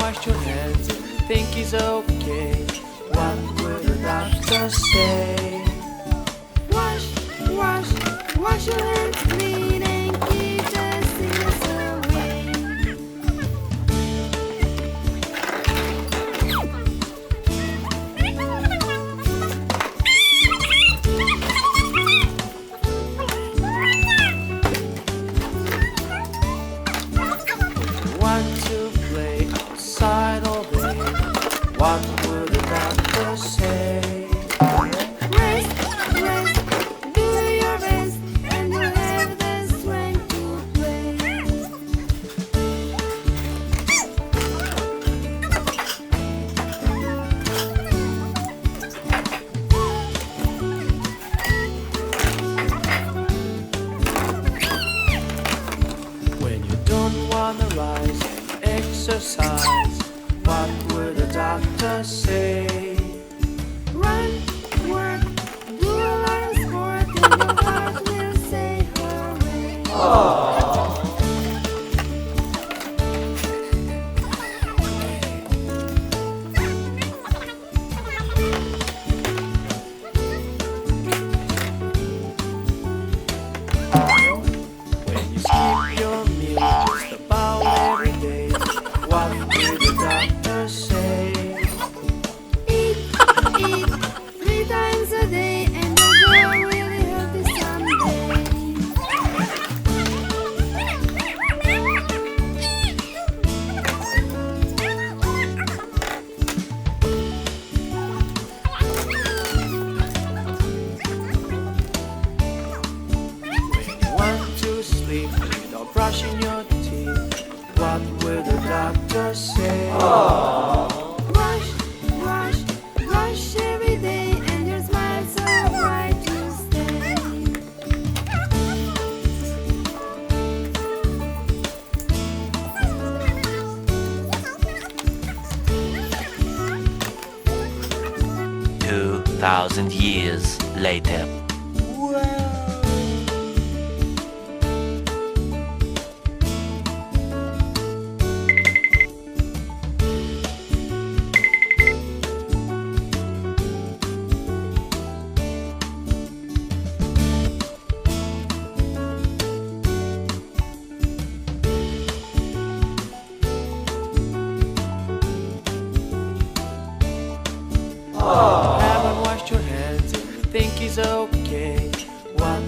washed your hands and you think he's okay, what will the doctor say? Wash, wash, wash your hands clean and keep the sickness away. Want to play outside all day, what will the doctor say? Rest, rest, do your best and you'll have the strength to play. When you don't wanna rise and exercise, what will the doctor say? Run, work, do a lot of sport and your heart will say hooray. When you skip your meal just about every day, what will the doctor say? Eat, eat, 3 times a day and you'll grow really healthy someday. When you want to sleep without brushing your teeth, what will the doctor say? Wash, wash, wash every day and your smile so bright to stay. Two 2,000 years later. Haven't washed your hands and you think he's okay, what